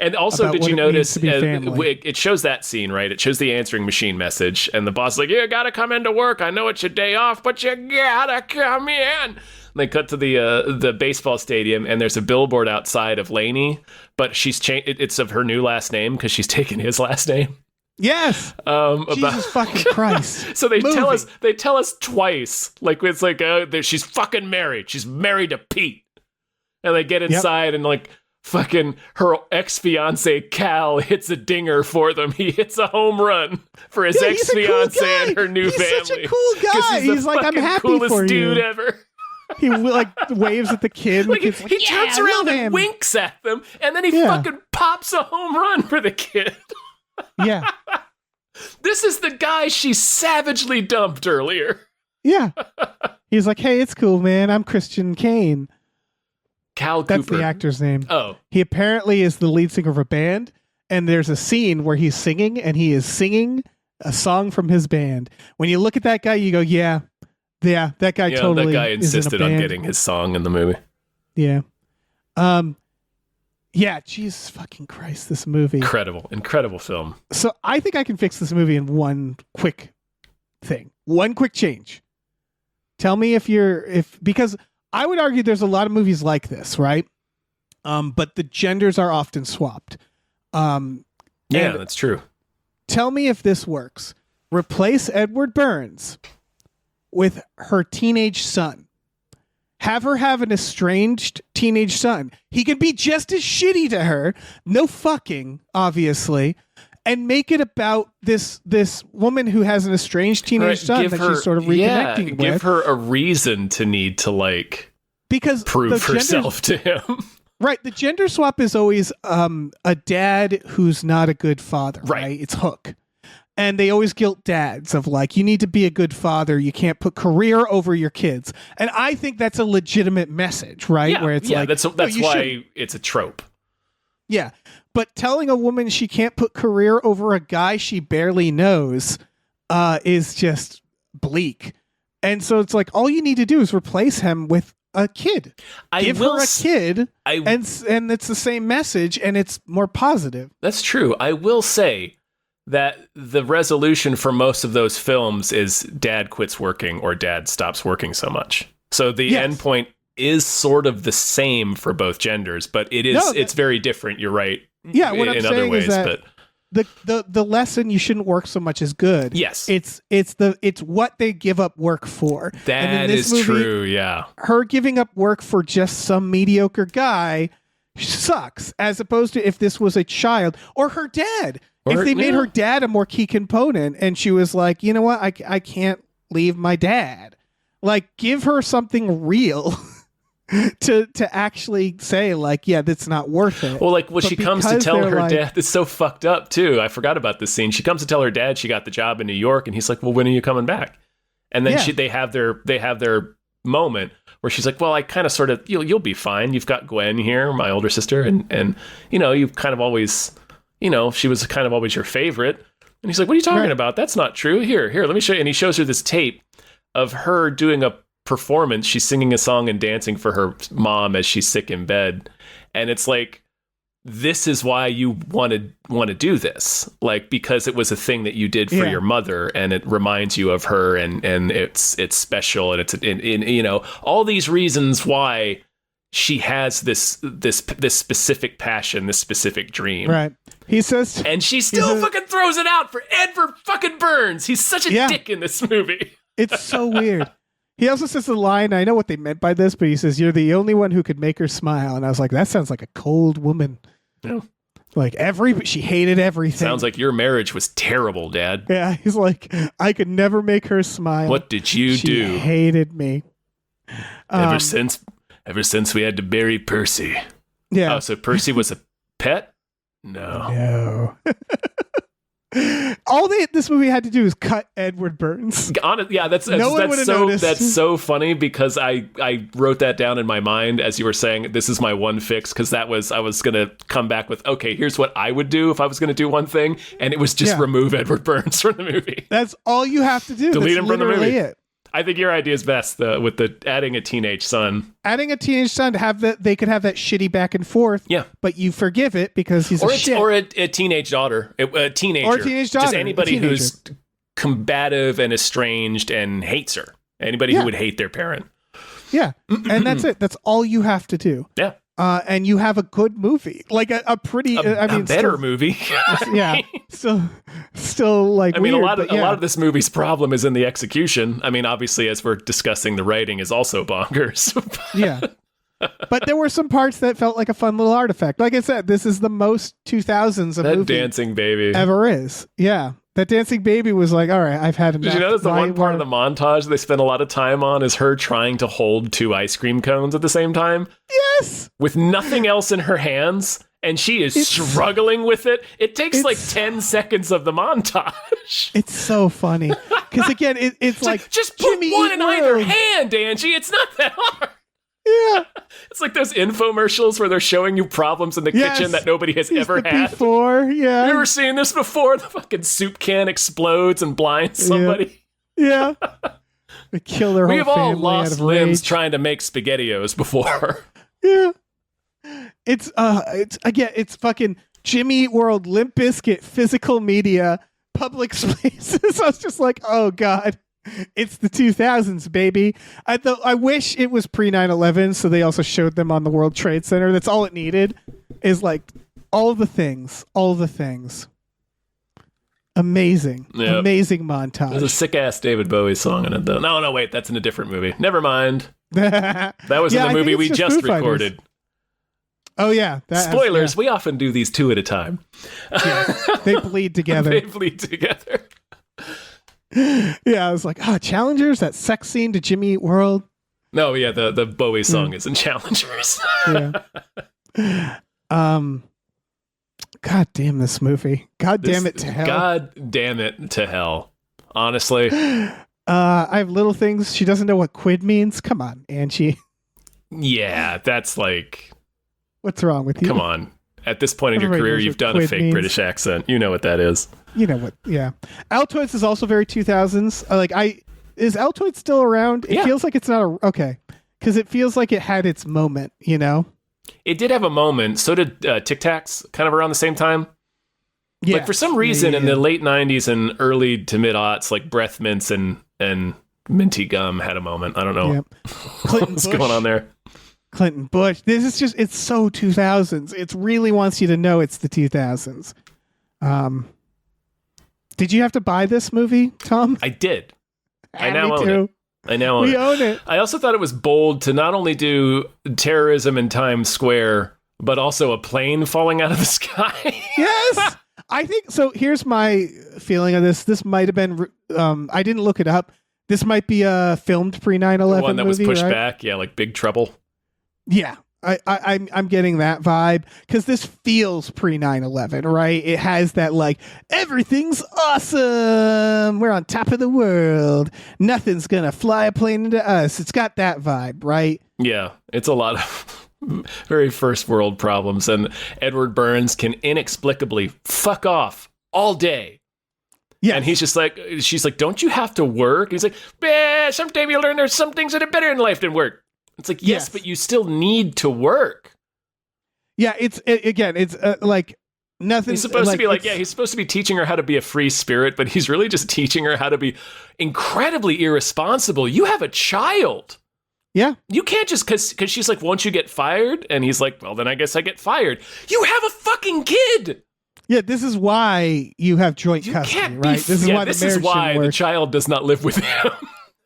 And also, did you notice it shows that scene, right? It shows the answering machine message, and the boss is like, "You gotta come into work. I know it's your day off, but you gotta come in." And they cut to the baseball stadium, and there's a billboard outside of Lainey, but she's changed. It's of her new last name because she's taken his last name. Yes. Jesus fucking Christ. So they tell us twice. Like, it's like she's fucking married. She's married to Pete. And they get inside and like fucking her ex-fiance Cal hits a dinger for them. He hits a home run for his ex-fiance and her new family. He's such a cool guy. He's like, I'm happy coolest for you. dude ever. He like waves at the kid. Like, he turns around and winks at them, and then he fucking pops a home run for the kid. Yeah. This is the guy she savagely dumped earlier. Yeah. He's like, hey, it's cool, man. I'm Christian Kane. Cal That's Cooper. the actor's name. Oh. He apparently is the lead singer of a band, and there's a scene where he's singing, and he is singing a song from his band. When you look at that guy, you go, yeah, that guy totally that guy is in a insisted on band. getting his song in the movie. Yeah. Yeah, Jesus fucking Christ, this movie. Incredible film. So I think I can fix this movie in one quick thing. One quick change. Tell me because I would argue there's a lot of movies like this, right? But the genders are often swapped. Yeah, that's true. Tell me if this works. Replace Edward Burns with her teenage son. Have her have an estranged teenage son. He can be just as shitty to her. No fucking, obviously. And make it about this woman who has an estranged teenage son that she's sort of reconnecting with. Give her a reason to need to because prove herself to him. Right. The gender swap is always a dad who's not a good father. Right. It's Hook. And they always guilt dads of like, you need to be a good father. You can't put career over your kids. And I think that's a legitimate message, right? Yeah, where it's like, that's why it's a trope. Yeah. But telling a woman she can't put career over a guy she barely knows is just bleak. And so it's like, all you need to do is replace him with a kid. Give her a kid, and it's the same message, and it's more positive. That's true. I will say that the resolution for most of those films is dad quits working or dad stops working so much. So the end point is sort of the same for both genders, but it's very different. You're right. Yeah, what I'm saying is that but the lesson you shouldn't work so much is good. Yes. It's what they give up work for. That is true, yeah. Her giving up work for just some mediocre guy sucks, as opposed to if this was a child or her dad. If they made her dad a more key component and she was like, you know what, I can't leave my dad. Like, give her something real to actually say, like, yeah, that's not worth it. Well, she comes to tell her dad, it's so fucked up too. I forgot about this scene. She comes to tell her dad she got the job in New York, and he's like, well, when are you coming back? And then they have their moment where she's like, well, I kind of sort of, you'll be fine. You've got Gwen here, my older sister, and you've kind of always, she was kind of always your favorite. And he's like, what are you talking about? That's not true. Here, let me show you. And he shows her this tape of her doing a performance. She's singing a song and dancing for her mom as she's sick in bed. And it's like, this is why you want to do this. Like, because it was a thing that you did for your mother, and it reminds you of her, and it's special, and it's all these reasons why she has this specific passion, this specific dream. Right. He says, and she still fucking throws it out for Edward fucking Burns. He's such a dick in this movie. It's so weird. He also says the line, I know what they meant by this, but he says, you're the only one who could make her smile. And I was like, that sounds like a cold woman. Yeah. Like she hated everything. Sounds like your marriage was terrible, Dad. Yeah. He's like, I could never make her smile. What did you do? She hated me. Ever since we had to bury Percy. Yeah. Oh, so Percy was a pet? No. All this movie had to do is cut Edward Burns. That's so funny, because I wrote that down in my mind as you were saying, this is my one fix, because I was going to come back with, okay, here's what I would do if I was going to do one thing, and it was just remove Edward Burns from the movie. That's all you have to do. Delete him from the movie. It. I think your idea is best, with the adding a teenage son. Adding a teenage son to have they could have that shitty back and forth. Yeah, but you forgive it because he's or a teenage daughter, a teenager, or a teenage daughter, just anybody who's combative and estranged and hates her. Anybody who would hate their parent. Yeah, and that's it. That's all you have to do. Yeah. And you have a good movie, like a better movie. Yeah, still like. I mean, weird, a lot of this movie's problem is in the execution. I mean, obviously, as we're discussing, the writing is also bonkers. Yeah, But there were some parts that felt like a fun little artifact. Like I said, this is the most 2000s a That movie dancing baby ever is. Yeah. That dancing baby was like, all right, I've had enough. Did you notice the Why- one part of why- the montage they spend a lot of time on is her trying to hold 2 ice cream cones at the same time Yes. with nothing else in her hands, and she is struggling with it. It takes like 10 seconds of the montage. It's so funny. Because again, it's like, just put Jimmy one Eat in either World. hand, Angie. It's not that hard. Yeah. It's like those infomercials where they're showing you problems in the Yes. kitchen that nobody has It's ever the had. Before, yeah. You ever seen this before? The fucking soup can explodes and blinds somebody. Yeah. They kill their whole We've all family out lost of limbs rage. trying to make SpaghettiOs before. Yeah. It's again, it's fucking Jimmy Eat World, Limp Bizkit, physical media, public spaces. I was just like, oh God, it's the 2000s, baby. I wish it was pre 9/11, so they also showed them on the World Trade Center. That's all it needed, is like all the things. Amazing, Yep. amazing There's a montage. sick ass David Bowie song in it, though. No, wait, that's in a different movie. Never mind. That That was in the movie we just recorded. Oh yeah, that, Spoilers, we often do these 2 at a time. yeah. They bleed together. They bleed together. Yeah, I was like, Challengers, that sex scene to Jimmy Eat World. No, yeah, the Bowie song is in Challengers. Yeah. God damn this movie. God damn it to hell. God damn it to hell. Honestly. I have little things. She doesn't know what quid means. Come on, Angie. Yeah, that's like, What's wrong with you? come on. At this point in your Everybody career, knows you've what done a quid fake means. British accent. You know what that is. You know what? Yeah. Altoids is also very 2000s. Is Altoids still around? It Yeah. feels like it's not okay. Because it feels like it had its moment, you know? It did have a moment. So did Tic Tacs, kind of around the same time. Yeah. Like for some reason in the late 90s and early to mid aughts, like breath mints and minty gum had a moment. I don't know Yep. Clinton what's Bush. going on there. Clinton Bush. This is just, it's so 2000s. It really wants you to know it's the 2000s. Did you have to buy this movie, Tom? I did. I Me now own too. it. I now own We it. own it. I also thought it was bold to not only do terrorism in Times Square, but also a plane falling out of the sky. Yes. I think so. Here's my feeling of this. This might have been, I didn't look it up. This might be a filmed pre 9/11 The one that was movie, pushed right? back. Yeah, like Big Trouble. Yeah. I'm getting that vibe because this feels pre 9/11, right? It has that like everything's awesome. We're on top of the world. Nothing's gonna fly a plane into us. It's got that vibe, right? Yeah, it's a lot of very first world problems. And Edward Burns can inexplicably fuck off all day. Yeah. And he's just like, she's like, don't you have to work? And he's like, someday you'll learn there's some things that are better in life than work. It's like, yes, but you still need to work. Yeah. It's like nothing. He's supposed to be like, it's- he's supposed to be teaching her how to be a free spirit, but he's really just teaching her how to be incredibly irresponsible. You have a child. Yeah. You can't just, because she's like, won't you get fired? And he's like, well, then I guess I get fired. You have a fucking kid. Yeah. This is why you have joint You custody, can't be, right? This is why this the is marriage why shouldn't the work. child does not live with him.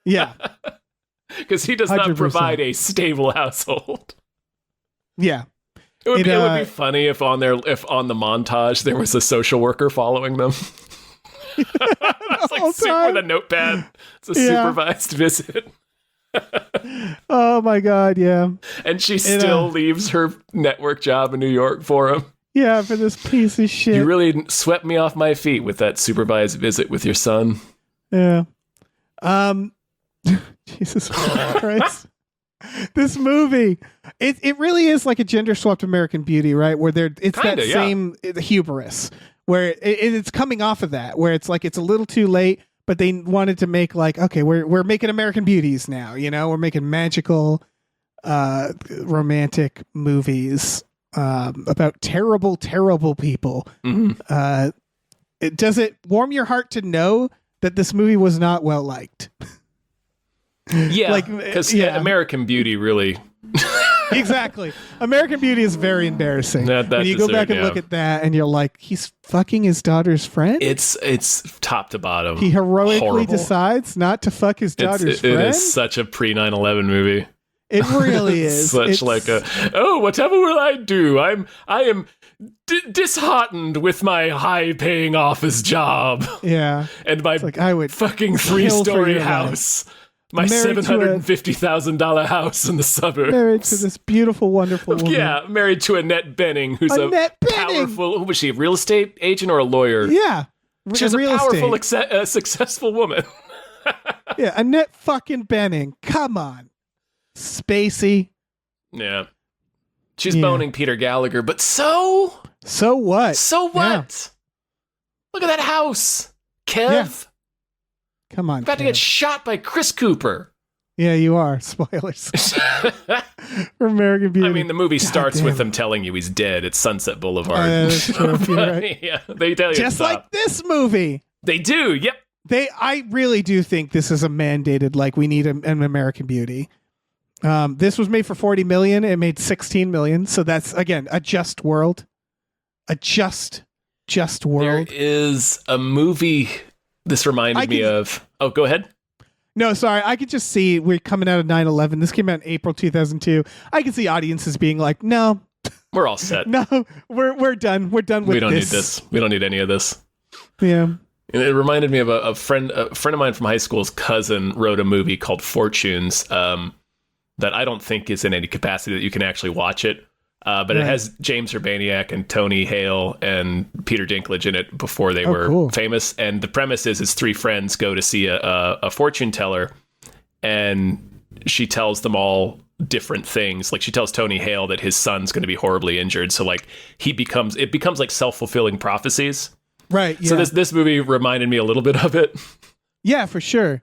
Yeah. Because he does not 100%. provide a stable household. Yeah. It would It, be funny if on the montage there was a social worker following them. It's like whole super time. with a notepad. It's a Yeah. supervised visit. Oh my God. Yeah. And she still leaves her network job in New York for him. Yeah. For this piece of shit. You really swept me off my feet with that supervised visit with your son. Yeah. Jesus Christ. This movie, it really is like a gender swapped American Beauty, right? Where it's Kinda, that yeah. same hubris, where it's coming off of that, where it's like it's a little too late, but they wanted to make like, okay, we're making American Beauties now, you know, we're making magical, romantic movies about terrible, terrible people. Mm-hmm. Does it warm your heart to know that this movie was not well liked? Yeah, Like, because yeah. American Beauty really. Exactly. American Beauty is very embarrassing. That when you go back and deserved, look yeah. at that and you're like, he's fucking his daughter's friend? It's top to bottom. He heroically horrible. decides not to fuck his daughter's It friend? is such a pre 9/11 movie. It really is. Such like a, oh, whatever will I do? I am disheartened with my high-paying office job. Yeah. And my like I would fucking kill for 3-story your house. My Married to a- $750,000 house in the suburbs. married to this beautiful, wonderful woman. Yeah, married to Annette Bening, who's a Annette Bening! powerful. Who was she? A real estate agent or a lawyer? Yeah. She's a real powerful, estate. successful woman. Yeah, Annette fucking Bening. Come on. Spacey. Yeah. She's Yeah. boning Peter Gallagher, but so what? what? Yeah. Look at that house. Kev. Yeah. Come on. About to Kev. get shot by Chris Cooper. Yeah, you are. Spoilers. For American Beauty. I mean, the movie starts damn with it. them telling you he's dead. It's Sunset Boulevard. That's true. You're right. Yeah, they tell you Just to stop. like this movie. They do. Yep. I really do think this is a mandated, like, we need an American Beauty. This was made for 40 million. It made 16 million. So that's, again, a just world. A just world. There is a movie this reminded me of. Oh, go ahead. No, sorry. I could just see we're coming out of 9/11. This came out in April 2002. I could see audiences being like, no, We're all set. no, we're done. We're done with We don't this. need this. We don't need any of this. Yeah. And it reminded me of a friend of mine from high school's cousin wrote a movie called Fortunes that I don't think is in any capacity that you can actually watch it. But it Right. has James Urbaniak and Tony Hale and Peter Dinklage in it before they were cool. famous. And the premise is his three friends go to see a fortune teller, and she tells them all different things. Like she tells Tony Hale that his son's going to be horribly injured. So like it becomes like self-fulfilling prophecies. Right. Yeah. So this movie reminded me a little bit of it. Yeah, for sure.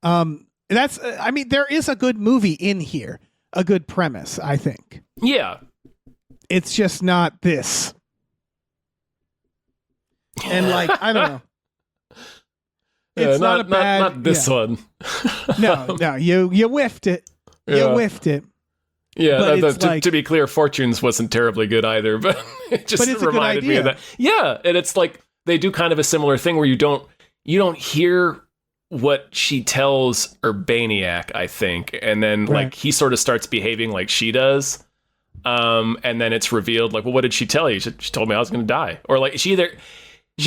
That's. I mean, there is a good movie in here, a good premise. I think Yeah. it's just not this. And like, I don't know. It's not a bad. not this one. No, you whiffed it. You Yeah. whiffed it. Yeah, But it's to, like- to be clear, Fortunes wasn't terribly good either, but it just But it's a good reminded me of idea. that. Yeah, and it's like they do kind of a similar thing where you don't hear what she tells Urbaniak, I think, and then Right. like he sort of starts behaving like she does, and then it's revealed like, well, what did she tell you? She told me I was going to die, or like she either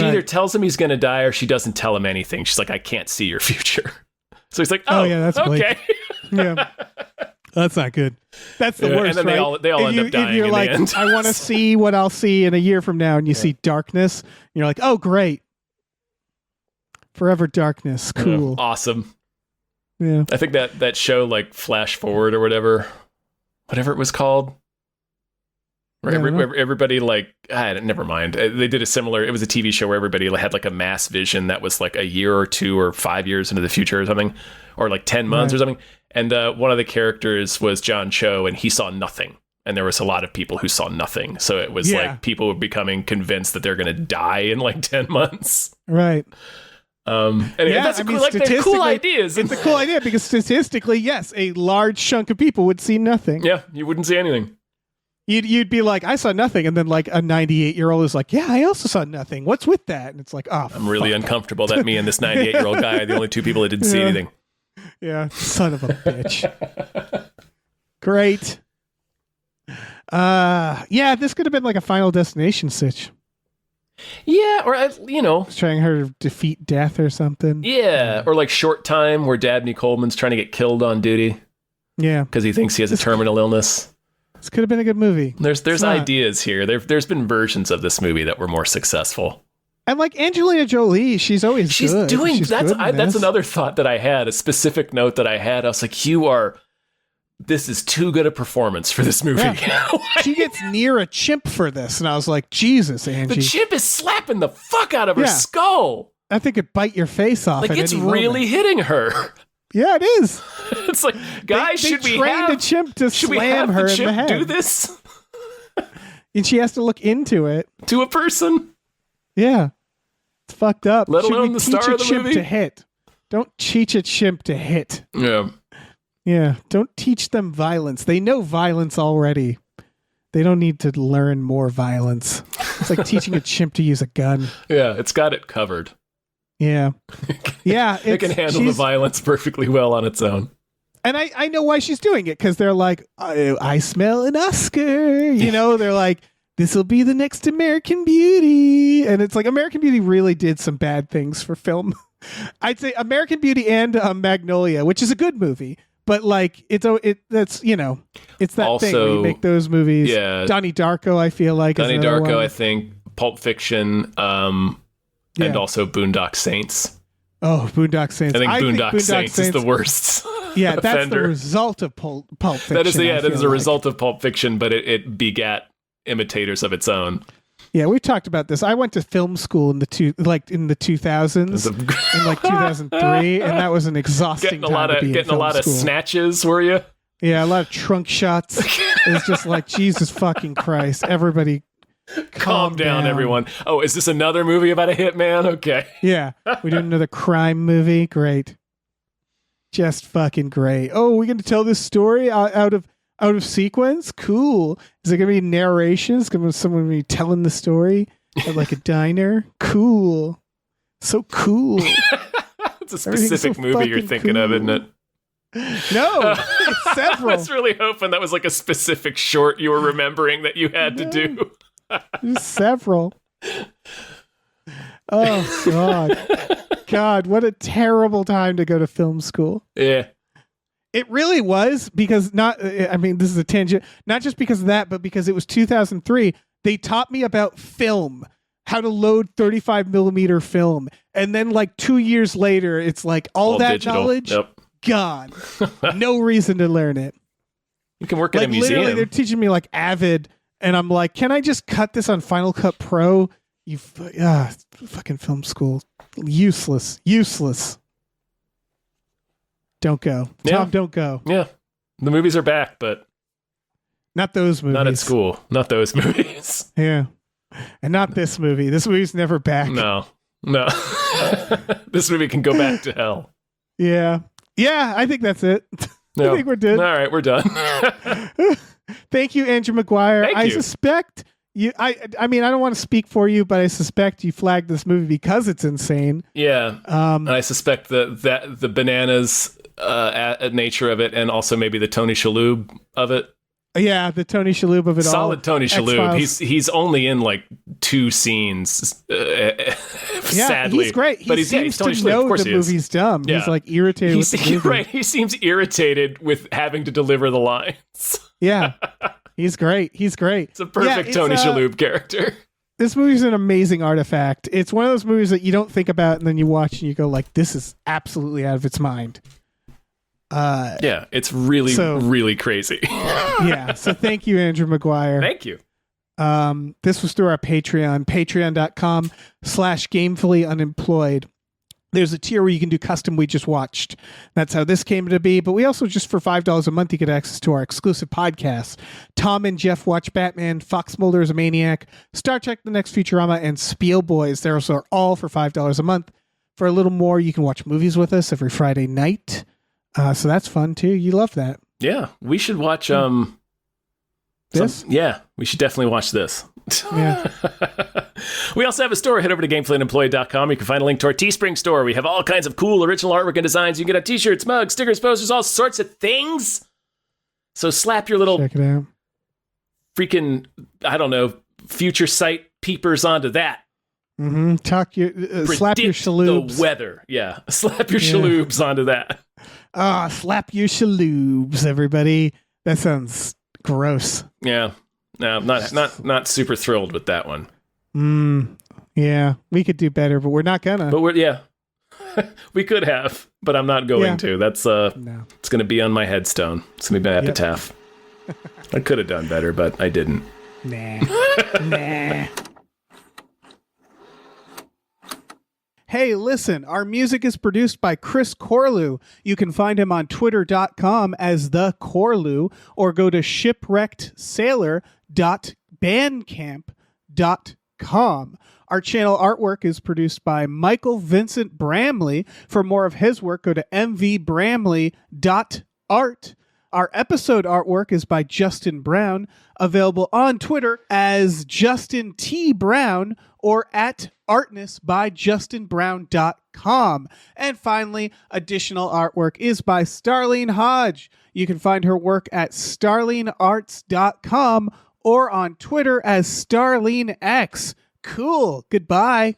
Right. tells him he's going to die, or she doesn't tell him anything. She's like, I can't see your future. So he's like, oh yeah, that's bleak. okay. Yeah. That's not good. That's the Yeah, worst. and then right? they all If end you- up dying If you're in like, the end. I want to see what I'll see in a year from now, and you see darkness, and you're like, oh, great. Forever darkness. Cool. Yeah, awesome. Yeah. I think that show like Flash Forward or whatever it was called. Where Yeah, I don't know. everybody like, never mind. They did a similar. It was a TV show where everybody had like a mass vision that was like a year or 2 or 5 years into the future or something, or like 10 months or Right. something. And one of the characters was John Cho, and he saw nothing. And there was a lot of people who saw nothing. So it was Yeah. like people were becoming convinced that they're going to die in like 10 months. Right. Anyway, Yeah, that's I mean, they're cool statistically, ideas. It's a cool idea because statistically, yes, a large chunk of people would see nothing. Yeah, you wouldn't see anything. You'd be like, I saw nothing, and then like a 98-year-old is like, yeah, I also saw nothing. What's with that? And it's like, oh, I'm really uncomfortable that me and this 98-year-old guy are the only two people that didn't see Yeah. anything. yeah, son of a bitch. Great. Yeah, this could have been like a Final Destination sitch. Yeah, or Trying her to defeat death or something. yeah, or like Short Time, where Dabney Coleman's trying to get killed on duty Yeah, because he thinks he has a terminal illness. this could have been a good movie. There's It's not. ideas here. There's been versions of this movie that were more successful. And like Angelina Jolie, she's always She's good. doing She's that's good in that's this. another thought that I had, a specific note that I had. I was like, this is too good a performance for this movie. She gets near a chimp for this, and I was like, Jesus, Angie. The chimp is slapping the fuck out of her Yeah. skull. I think it'd bite your face off. Like at it's any really moment. hitting her. Yeah, it is. It's like, guys, they should we trained have a chimp to should we slam have her the in the chimp head? do this And she has to look into it. to a person? Yeah, it's fucked up. Let Should alone we the teach star a of the chimp movie? to hit? Don't teach a chimp to hit. Yeah. Yeah, don't teach them violence. They know violence already. They don't need to learn more violence. It's like teaching a chimp to use a gun. Yeah, it's got it covered. Yeah, yeah. It can handle the violence perfectly well on its own. And I know why she's doing it, because they're like, I smell an Oscar. You know, they're like, this will be the next American Beauty. And it's like, American Beauty really did some bad things for film. I'd say American Beauty and Magnolia, which is a good movie. But like, that's, you know, it's that Also, thing where you make those movies. yeah. Donnie Darko, I feel like. Donnie is another Darko, one. I think, Pulp Fiction, and also Boondock Saints. Oh, Boondock Saints. I think Boondock Saints is the worst. Yeah, that's offender. the result of Pulp Fiction. That is I that is feel a like. result of Pulp Fiction, but it begat imitators of its own. Yeah, we've talked about this. I went to film school in the 2000s, in like 2003, and that was an exhausting time to be in film of school. snatches, were you? Yeah, a lot of trunk shots. It's just like, Jesus fucking Christ. Everybody Calm down, everyone. Oh, is this another movie about a hitman? Okay. Yeah, we did another crime movie. Great. Just fucking great. Oh, we're going to tell this story out of sequence? Cool. Is it going to be narration? Is someone be telling the story at like a diner? Cool. So cool. It's a specific movie you're thinking of, isn't it? No, it's several. I was really hoping that was like a specific short you were remembering that you had to do. There's several. Oh, God. God, what a terrible time to go to film school. Yeah. It really was, because this is a tangent, not just because of that, but because it was 2003. They taught me about film, how to load 35 millimeter film. And then like 2 years later, it's like all that digital. knowledge gone. No reason to learn it. You can work at Like a museum. literally, they're teaching me like Avid, and I'm like, can I just cut this on Final Cut Pro? Fucking film school. Useless. Don't go. Yeah. Tom, don't go. Yeah. The movies are back, but Not those movies. not at school. Not those movies. Yeah. And not this movie. This movie's never back. No. This movie can go back to hell. Yeah. Yeah, I think that's it. No. I think we're done. All right, we're done. Thank you, Andrew McGuire. Thank I you. suspect you I mean, I don't want to speak for you, but I suspect you flagged this movie because it's insane. Yeah. And I suspect that the bananas nature of it, and also maybe the Tony Shalhoub of it. Yeah, the Tony Shalhoub of it all. Solid Tony Shalhoub. X-Files. He's only in like 2 scenes. Sadly, he's great. He but seems he's Tony to Shalhoub. know Of course the he is. movie's dumb. Yeah. He's like irritated with the movie. Right. He seems irritated with having to deliver the lines. Yeah, he's great. It's a perfect it's, Tony Shalhoub character. This movie's an amazing artifact. It's one of those movies that you don't think about, and then you watch and you go like, "This is absolutely out of its mind." Yeah, it's really crazy. Yeah. So thank you, Andrew McGuire. Thank you. This was through our Patreon, patreon.com/gamefully unemployed. There's a tier where you can do custom We Just Watched. That's how this came to be. But we also, just for $5 a month, you get access to our exclusive podcasts. Tom and Jeff Watch Batman, Fox Mulder is a Maniac, Star Trek The Next Futurama, and Spiel Boys. Those are all for $5 a month. For a little more, you can watch movies with us every Friday night. So that's fun, too. You love that. Yeah, we should watch This? yeah, we should definitely watch this. Yeah. We also have a store. Head over to GamefullyUnemployed.com. You can find a link to our Teespring store. We have all kinds of cool original artwork and designs. You can get on t-shirts, mugs, stickers, posters, all sorts of things. So slap your little Check it out. freaking, I don't know, future sight peepers onto that. Mm-hmm. Slap your Predict shaloobs. the weather. Yeah, slap your shaloobs onto that. Slap your shaloobs, everybody. That sounds gross. Yeah, no, not super thrilled with that one. Yeah, we could do better, but we're not gonna. But we could have, but I'm not going to. That's No. it's going to be on my headstone. It's going to be my epitaph. I could have done better, but I didn't. Nah. Nah. Hey, listen, our music is produced by Chris Corlew. You can find him on twitter.com as the Corlew, or go to shipwreckedsailor.bandcamp.com. Our channel artwork is produced by Michael Vincent Bramley. For more of his work, go to mvbramley.art. Our episode artwork is by Justin Brown, available on Twitter as Justin T. Brown or at artnessbyjustinbrown.com. And finally, additional artwork is by Starlene Hodge. You can find her work at starlenearts.com or on Twitter as StarleneX. Cool. Goodbye.